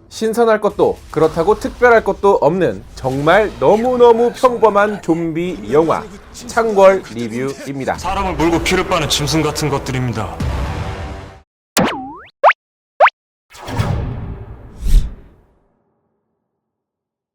신선할 것도 그렇다고 특별할 것도 없는 정말 너무너무 평범한 좀비 영화 창궐 리뷰입니다. 사람을 몰고 피를 빠는 짐승 같은 것들입니다.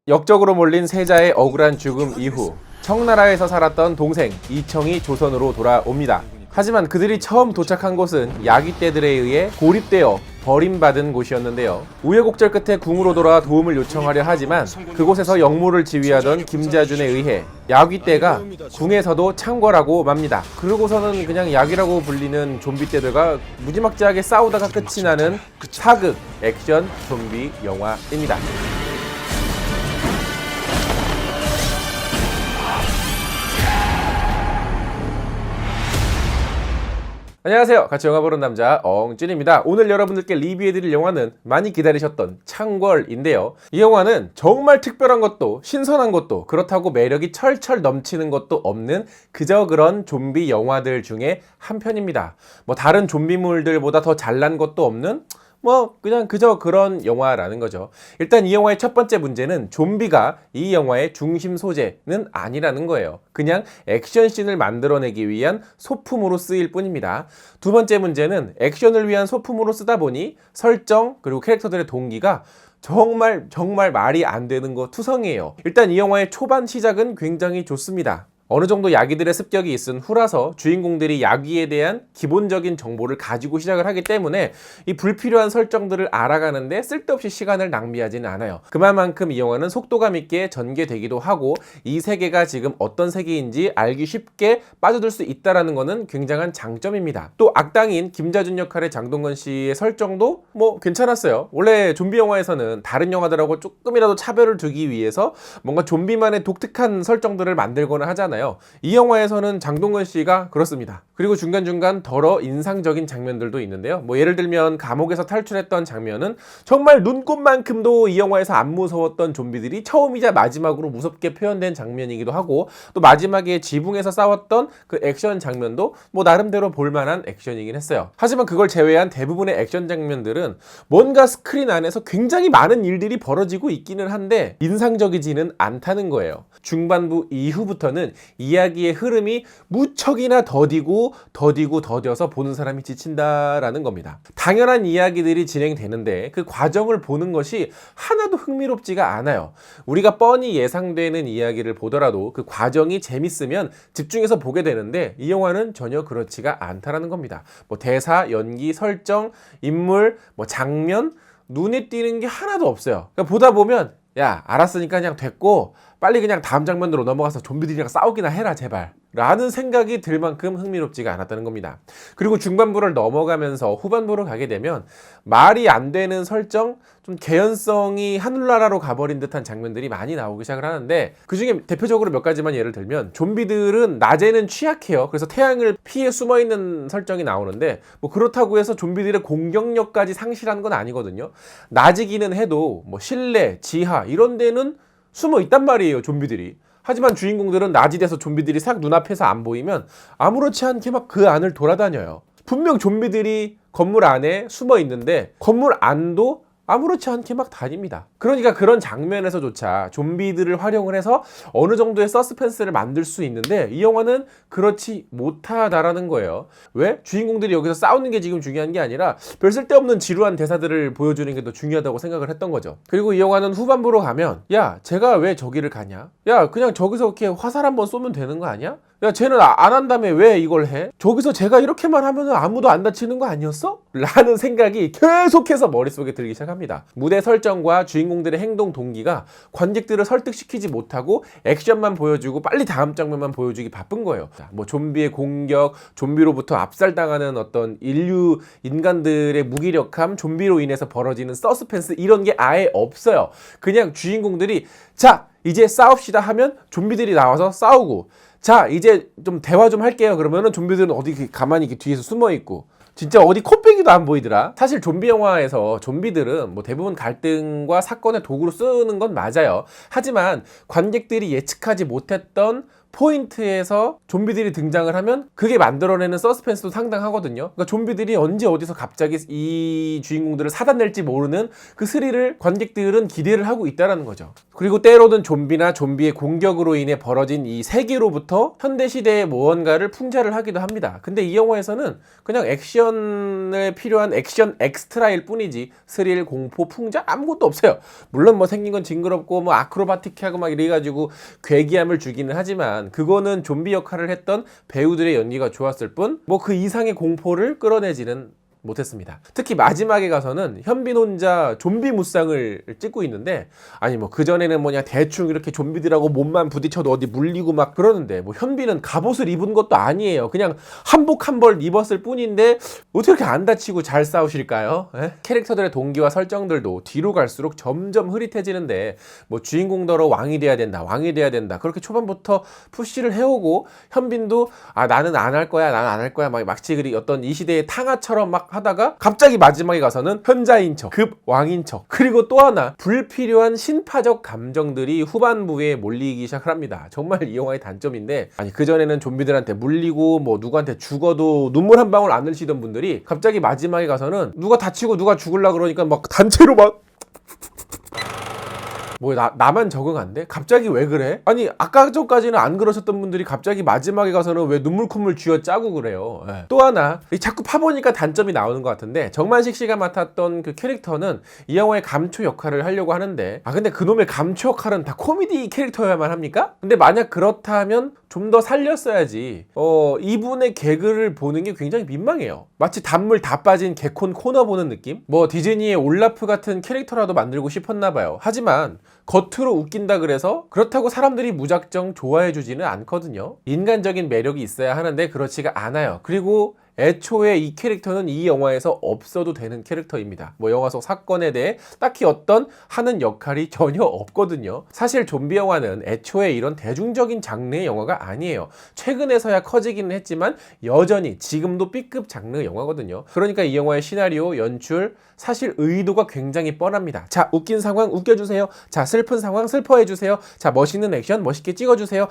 역적으로 몰린 세자의 억울한 죽음 이후 청나라에서 살았던 동생 이청이 조선으로 돌아옵니다. 하지만 그들이 처음 도착한 곳은 야귀떼들에 의해 고립되어 버림받은 곳이었는데요. 우여곡절 끝에 궁으로 돌아와 도움을 요청하려 하지만 그곳에서 역무를 지휘하던 김자준에 의해 야귀떼가 궁에서도 창궐하고 맙니다. 그러고서는 그냥 야귀라고 불리는 좀비떼들과 무지막지하게 싸우다가 끝이 나는 사극 액션 좀비 영화입니다. 안녕하세요. 같이 영화 보는 남자 엉찐입니다. 오늘 여러분들께 리뷰해드릴 영화는 많이 기다리셨던 창궐인데요. 이 영화는 정말 특별한 것도 신선한 것도 그렇다고 매력이 철철 넘치는 것도 없는 그저 그런 좀비 영화들 중에 한 편입니다. 뭐 다른 좀비물들보다 더 잘난 것도 없는 그냥 그저 그런 영화라는 거죠. 일단 이 영화의 첫 번째 문제는 좀비가 이 영화의 중심 소재는 아니라는 거예요. 그냥 액션씬을 만들어내기 위한 소품으로 쓰일 뿐입니다. 두 번째 문제는 액션을 위한 소품으로 쓰다 보니 설정 그리고 캐릭터들의 동기가 정말 말이 안 되는 거 투성이에요. 일단 이 영화의 초반 시작은 굉장히 좋습니다. 어느 정도 야귀들의 습격이 있은 후라서 주인공들이 야귀에 대한 기본적인 정보를 가지고 시작을 하기 때문에 이 불필요한 설정들을 알아가는데 쓸데없이 시간을 낭비하지는 않아요. 그만큼 이 영화는 속도감 있게 전개되기도 하고 이 세계가 지금 어떤 세계인지 알기 쉽게 빠져들 수 있다는 것은 굉장한 장점입니다. 또 악당인 김자준 역할의 장동건 씨의 설정도 괜찮았어요. 원래 좀비 영화에서는 다른 영화들하고 조금이라도 차별을 두기 위해서 뭔가 좀비만의 독특한 설정들을 만들거나 하잖아요. 이 영화에서는 장동건 씨가 그렇습니다. 그리고 중간중간 덜어 인상적인 장면들도 있는데요. 예를 들면 감옥에서 탈출했던 장면은 정말 눈꽃만큼도 이 영화에서 안 무서웠던 좀비들이 처음이자 마지막으로 무섭게 표현된 장면이기도 하고, 또 마지막에 지붕에서 싸웠던 그 액션 장면도 나름대로 볼만한 액션이긴 했어요. 하지만 그걸 제외한 대부분의 액션 장면들은 뭔가 스크린 안에서 굉장히 많은 일들이 벌어지고 있기는 한데 인상적이지는 않다는 거예요. 중반부 이후부터는 이야기의 흐름이 무척이나 더디고 보는 사람이 지친다라는 겁니다. 당연한 이야기들이 진행되는데 그 과정을 보는 것이 하나도 흥미롭지가 않아요. 우리가 뻔히 예상되는 이야기를 보더라도 그 과정이 재밌으면 집중해서 보게 되는데 이 영화는 전혀 그렇지가 않다라는 겁니다. 대사, 연기, 설정, 인물, 장면 눈에 띄는 게 하나도 없어요. 그러니까 보다 보면 야, 알았으니까 그냥 됐고 빨리 그냥 다음 장면으로 넘어가서 좀비들이랑 싸우기나 해라 제발 라는 생각이 들 만큼 흥미롭지가 않았다는 겁니다. 그리고 중반부를 넘어가면서 후반부로 가게 되면 말이 안 되는 설정, 좀 개연성이 하늘나라로 가버린 듯한 장면들이 많이 나오기 시작을 하는데, 그 중에 대표적으로 몇 가지만 예를 들면 좀비들은 낮에는 취약해요. 그래서 태양을 피해 숨어있는 설정이 나오는데 그렇다고 해서 좀비들의 공격력까지 상실하는 건 아니거든요. 낮이기는 해도 실내, 지하 이런 데는 숨어 있단 말이에요, 좀비들이. 하지만 주인공들은 낮이 돼서 좀비들이 싹 눈앞에서 안 보이면 아무렇지 않게 막 그 안을 돌아다녀요. 분명 좀비들이 건물 안에 숨어 있는데 건물 안도 아무렇지 않게 막 다닙니다. 그러니까 그런 장면에서조차 좀비들을 활용을 해서 어느 정도의 서스펜스를 만들 수 있는데 이 영화는 그렇지 못하다라는 거예요. 왜? 주인공들이 여기서 싸우는 게 지금 중요한 게 아니라 별 쓸데없는 지루한 대사들을 보여주는 게 더 중요하다고 생각을 했던 거죠. 그리고 이 영화는 후반부로 가면 야, 쟤가 왜 저기를 가냐? 야, 그냥 저기서 이렇게 화살 한번 쏘면 되는 거 아니야? 야, 쟤는 안 한다며 왜 이걸 해? 저기서 쟤가 이렇게만 하면 아무도 안 다치는 거 아니었어? 라는 생각이 계속해서 머릿속에 들기 시작합니다. 무대 설정과 주인공들의 행동 동기가 관객들을 설득시키지 못하고 액션만 보여주고 빨리 다음 장면만 보여주기 바쁜 거예요. 좀비의 공격, 좀비로부터 압살당하는 어떤 인간들의 무기력함, 좀비로 인해서 벌어지는 서스펜스 이런 게 아예 없어요. 그냥 주인공들이 자, 이제 싸웁시다 하면 좀비들이 나와서 싸우고, 자, 이제 좀 대화 좀 할게요. 그러면은 좀비들은 어디 가만히 이렇게 뒤에서 숨어 있고, 진짜 어디 코빼기도 안 보이더라. 사실 좀비 영화에서 좀비들은 대부분 갈등과 사건의 도구로 쓰는 건 맞아요. 하지만 관객들이 예측하지 못했던 포인트에서 좀비들이 등장을 하면 그게 만들어내는 서스펜스도 상당하거든요. 그러니까 좀비들이 언제 어디서 갑자기 이 주인공들을 사단낼지 모르는 그 스릴을 관객들은 기대를 하고 있다는 거죠. 그리고 때로는 좀비나 좀비의 공격으로 인해 벌어진 이 세계로부터 현대시대의 무언가를 풍자를 하기도 합니다. 근데 이 영화에서는 그냥 액션에 필요한 액션 엑스트라일 뿐이지 스릴, 공포, 풍자 아무것도 없어요. 물론 뭐 생긴 건 징그럽고 뭐 아크로바틱하고 막 이래가지고 괴기함을 주기는 하지만 그거는 좀비 역할을 했던 배우들의 연기가 좋았을 뿐 뭐 그 이상의 공포를 끌어내지는 못했습니다. 특히 마지막에 가서는 현빈 혼자 좀비 무쌍을 찍고 있는데 아니 뭐 그전에는 뭐냐 대충 이렇게 좀비들하고 몸만 부딪혀도 어디 물리고 막 그러는데 뭐 현빈은 갑옷을 입은 것도 아니에요. 그냥 한복 한 벌 입었을 뿐인데 어떻게 이렇게 안 다치고 잘 싸우실까요? 에? 캐릭터들의 동기와 설정들도 뒤로 갈수록 점점 흐릿해지는데 뭐 주인공더러 왕이 돼야 된다 그렇게 초반부터 푸시를 해오고 현빈도 아 나는 안 할 거야 막 마치 그리 어떤 이 시대의 탕아처럼 막 하다가 갑자기 마지막에 가서는 현자인 척, 급 왕인 척. 그리고 또 하나 불필요한 신파적 감정들이 후반부에 몰리기 시작을 합니다. 정말 이 영화의 단점인데 아니 그전에는 좀비들한테 물리고 뭐 누구한테 죽어도 눈물 한 방울 안 흘리시던 분들이 갑자기 마지막에 가서는 누가 다치고 누가 죽으려 그러니까 막 단체로 막 뭐 나만 적응 안 돼? 갑자기 왜 그래? 아니 아까 전까지는 안 그러셨던 분들이 갑자기 마지막에 가서는 왜 눈물 콧물 쥐어짜고 그래요. 예. 또 하나 자꾸 파보니까 단점이 나오는 것 같은데 정만식 씨가 맡았던 그 캐릭터는 이 영화의 감초 역할을 하려고 하는데 아 근데 그놈의 감초 역할은 다 코미디 캐릭터여야만 합니까? 근데 만약 그렇다면 좀 더 살렸어야지. 이분의 개그를 보는 게 굉장히 민망해요. 마치 단물 다 빠진 개콘 코너 보는 느낌? 뭐 디즈니의 올라프 같은 캐릭터라도 만들고 싶었나 봐요. 하지만 겉으로 웃긴다 그래서 그렇다고 사람들이 무작정 좋아해 주지는 않거든요. 인간적인 매력이 있어야 하는데 그렇지가 않아요. 그리고 애초에 이 캐릭터는 이 영화에서 없어도 되는 캐릭터입니다. 뭐 영화 속 사건에 대해 딱히 어떤 하는 역할이 전혀 없거든요. 사실 좀비 영화는 애초에 이런 대중적인 장르의 영화가 아니에요. 최근에서야 커지기는 했지만 여전히 지금도 B급 장르 영화거든요. 그러니까 이 영화의 시나리오, 연출, 사실 의도가 굉장히 뻔합니다. 자, 웃긴 상황 웃겨주세요. 자, 슬픈 상황 슬퍼해주세요. 자, 멋있는 액션 멋있게 찍어주세요.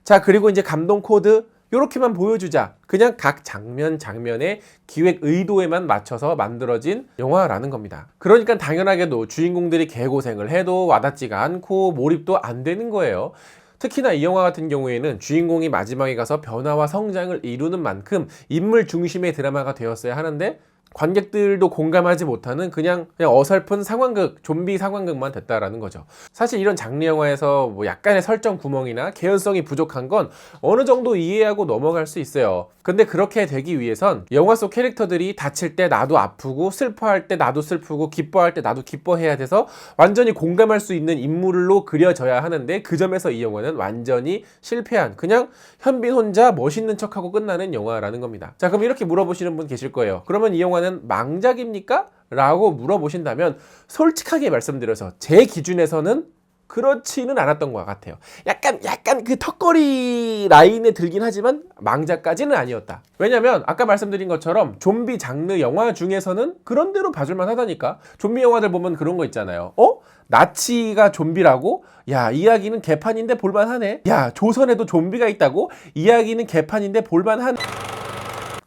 자, 그리고 이제 감동 코드 요렇게만 보여주자. 그냥 각 장면의 기획 의도에만 맞춰서 만들어진 영화라는 겁니다. 그러니까 당연하게도 주인공들이 개고생을 해도 와닿지가 않고 몰입도 안 되는 거예요. 특히나 이 영화 같은 경우에는 주인공이 마지막에 가서 변화와 성장을 이루는 만큼 인물 중심의 드라마가 되었어야 하는데 관객들도 공감하지 못하는 그냥 어설픈 상황극, 좀비 상황극만 됐다라는 거죠. 사실 이런 장르 영화에서 뭐 약간의 설정 구멍이나 개연성이 부족한 건 어느 정도 이해하고 넘어갈 수 있어요. 근데 그렇게 되기 위해선 영화 속 캐릭터들이 다칠 때 나도 아프고 슬퍼할 때 나도 슬프고 기뻐할 때 나도 기뻐해야 돼서 완전히 공감할 수 있는 인물로 그려져야 하는데 그 점에서 이 영화는 완전히 실패한 그냥 현빈 혼자 멋있는 척하고 끝나는 영화라는 겁니다. 자, 그럼 이렇게 물어보시는 분 계실 거예요. 그러면 이 영화는 망작입니까? 라고 물어보신다면 솔직하게 말씀드려서 제 기준에서는 그렇지는 않았던 것 같아요. 약간 그 턱걸이 라인에 들긴 하지만 망작까지는 아니었다. 왜냐면 아까 말씀드린 것처럼 좀비 장르 영화 중에서는 그런 대로 봐줄만 하다니까. 좀비 영화들 보면 그런 거 있잖아요. 나치가 좀비라고? 야, 이야기는 개판인데 볼만하네. 야, 조선에도 좀비가 있다고? 이야기는 개판인데 볼만하네.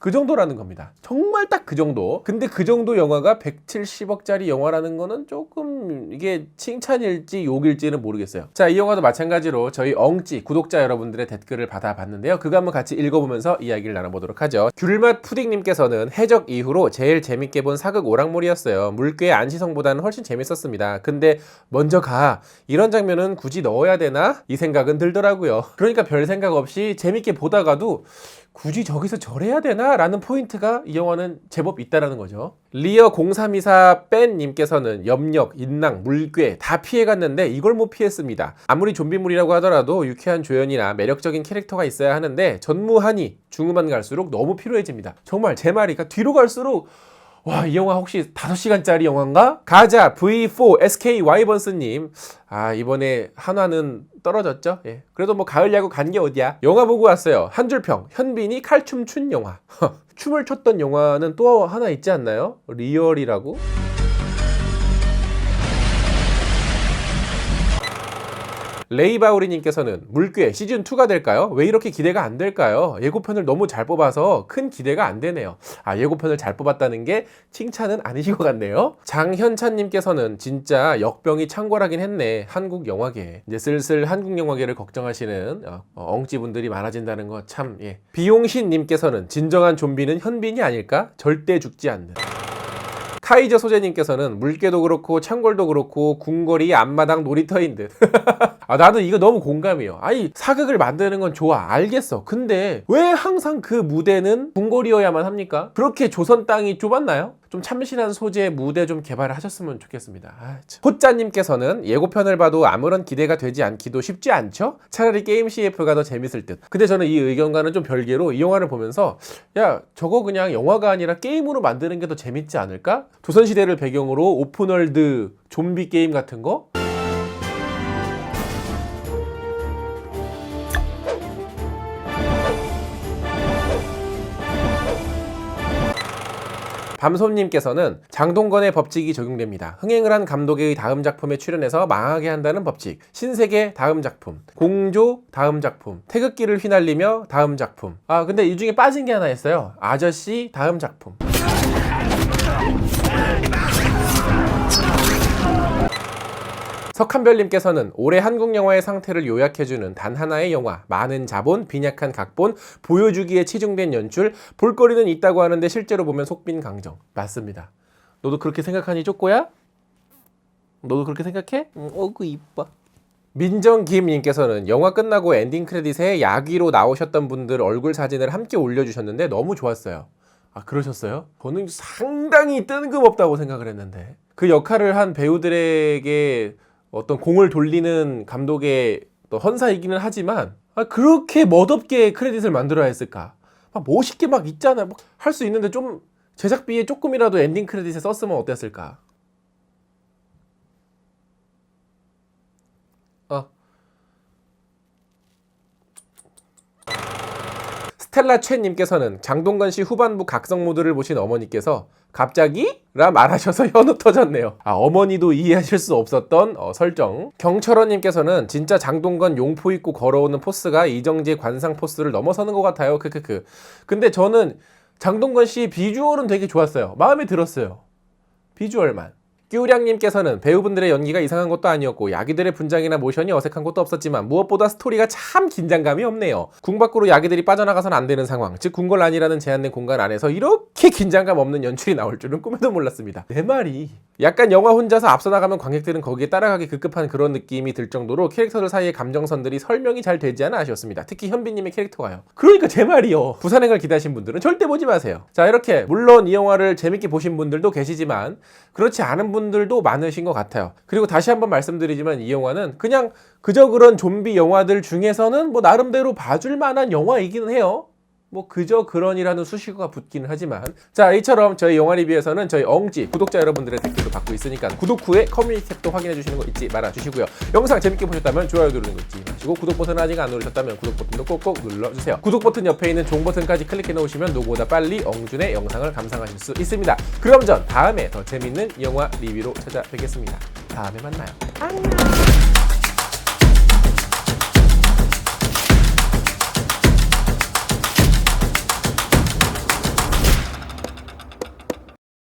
그 정도라는 겁니다. 정말 딱 그 정도. 근데 그 정도 영화가 170억짜리 영화라는 거는 조금 이게 칭찬일지 욕일지는 모르겠어요. 자, 이 영화도 마찬가지로 저희 엉찌 구독자 여러분들의 댓글을 받아봤는데요. 그거 한번 같이 읽어보면서 이야기를 나눠보도록 하죠. 귤맛 푸딩님께서는 해적 이후로 제일 재밌게 본 사극 오락몰이었어요. 물개의 안시성보다는 훨씬 재밌었습니다. 근데 먼저 가. 이런 장면은 굳이 넣어야 되나? 이 생각은 들더라고요. 그러니까 별 생각 없이 재밌게 보다가도 굳이 저기서 저래야 되나? 라는 포인트가 이 영화는 제법 있다라는 거죠. 리어 0324 뺀님께서는 염력, 인랑, 물괴 다 피해갔는데 이걸 못 피했습니다. 아무리 좀비물이라고 하더라도 유쾌한 조연이나 매력적인 캐릭터가 있어야 하는데 전무하니 중후반 갈수록 너무 피로해집니다. 정말 제 말이니까 뒤로 갈수록 와, 이 영화 혹시 5시간짜리 영화인가? 가자 V4 SK 와이번스님, 이번에 한화는 떨어졌죠? 예. 그래도 뭐 가을 야구 간 게 어디야? 영화 보고 왔어요. 한 줄평. 현빈이 칼춤 춘 영화. 춤을 췄던 영화는 또 하나 있지 않나요? 리얼이라고? 레이바우리님께서는 물괴 시즌2가 될까요? 왜 이렇게 기대가 안 될까요? 예고편을 너무 잘 뽑아서 큰 기대가 안 되네요. 예고편을 잘 뽑았다는 게 칭찬은 아니신 것 같네요. 장현찬님께서는 진짜 역병이 창궐하긴 했네. 한국 영화계. 이제 슬슬 한국 영화계를 걱정하시는 엉찌분들이 많아진다는 거 참, 예. 비용신님께서는 진정한 좀비는 현빈이 아닐까? 절대 죽지 않는. 카이저 소재님께서는 물개도 그렇고 창궐도 그렇고 궁궐이 앞마당 놀이터인 듯. 나도 이거 너무 공감해요. 아니 사극을 만드는 건 좋아 알겠어. 근데 왜 항상 그 무대는 궁궐이어야만 합니까? 그렇게 조선 땅이 좁았나요? 좀 참신한 소재의 무대 좀 개발을 하셨으면 좋겠습니다. 호짜님께서는 예고편을 봐도 아무런 기대가 되지 않기도 쉽지 않죠? 차라리 게임 CF가 더 재밌을 듯. 근데 저는 이 의견과는 좀 별개로 이 영화를 보면서 야 저거 그냥 영화가 아니라 게임으로 만드는 게 더 재밌지 않을까? 조선시대를 배경으로 오픈월드 좀비 게임 같은 거? 밤솜님께서는 장동건의 법칙이 적용됩니다. 흥행을 한 감독의 다음 작품에 출연해서 망하게 한다는 법칙. 신세계 다음 작품. 공조 다음 작품. 태극기를 휘날리며 다음 작품. 근데 이 중에 빠진 게 하나 있어요. 아저씨 다음 작품. 석한별님께서는 올해 한국 영화의 상태를 요약해주는 단 하나의 영화, 많은 자본, 빈약한 각본, 보여주기에 치중된 연출, 볼거리는 있다고 하는데 실제로 보면 속빈강정. 맞습니다. 너도 그렇게 생각하니 쪼꼬야? 너도 그렇게 생각해? 어구 이뻐. 민정김님께서는 영화 끝나고 엔딩 크레딧에 야기로 나오셨던 분들 얼굴 사진을 함께 올려주셨는데 너무 좋았어요. 그러셨어요? 저는 상당히 뜬금없다고 생각을 했는데 그 역할을 한 배우들에게 어떤 공을 돌리는 감독의 또 헌사이기는 하지만 그렇게 멋없게 크레딧을 만들어야 했을까? 멋있게 막 있잖아. 할 수 있는데 좀 제작비에 조금이라도 엔딩 크레딧에 썼으면 어땠을까? 스텔라 최님께서는 장동건 씨 후반부 각성 모드를 보신 어머니께서 갑자기? 라 말하셔서 현우 터졌네요. 어머니도 이해하실 수 없었던 설정. 경철원님께서는 진짜 장동건 용포 입고 걸어오는 포스가 이정재 관상 포스를 넘어서는 것 같아요. 크크크. 근데 저는 장동건 씨 비주얼은 되게 좋았어요. 마음에 들었어요. 비주얼만. 끼우량님께서는 배우분들의 연기가 이상한 것도 아니었고 야기들의 분장이나 모션이 어색한 것도 없었지만 무엇보다 스토리가 참 긴장감이 없네요. 궁 밖으로 야기들이 빠져나가선 안 되는 상황, 즉 궁궐 안이라는 제한된 공간 안에서 이렇게 긴장감 없는 연출이 나올 줄은 꿈에도 몰랐습니다. 내 말이 약간 영화 혼자서 앞서 나가면 관객들은 거기에 따라가기 급급한 그런 느낌이 들 정도로 캐릭터들 사이의 감정선들이 설명이 잘 되지 않아 아쉬웠습니다. 특히 현빈님의 캐릭터가요. 그러니까 제 말이요. 부산행을 기대하신 분들은 절대 보지 마세요. 자, 이렇게 물론 이 영화를 재밌게 보신 분들도 계시지만 그렇지 않은 분들도 많으신 것 같아요. 그리고 다시 한번 말씀드리지만 이 영화는 그냥 그저 그런 좀비 영화들 중에서는 뭐 나름대로 봐줄 만한 영화이기는 해요. 뭐 그저 그런이라는 수식어가 붙기는 하지만 자, 이처럼 저희 영화 리뷰에서는 저희 엉지 구독자 여러분들의 댓글도 받고 있으니까 구독 후에 커뮤니티 탭도 확인해 주시는 거 잊지 말아 주시고요. 영상 재밌게 보셨다면 좋아요 누르는 거 잊지 마시고 구독 버튼 아직 안 누르셨다면 구독 버튼도 꼭꼭 눌러주세요. 구독 버튼 옆에 있는 종 버튼까지 클릭해 놓으시면 노보다 빨리 엉준의 영상을 감상하실 수 있습니다. 그럼 전 다음에 더 재밌는 영화 리뷰로 찾아뵙겠습니다. 다음에 만나요. 안녕.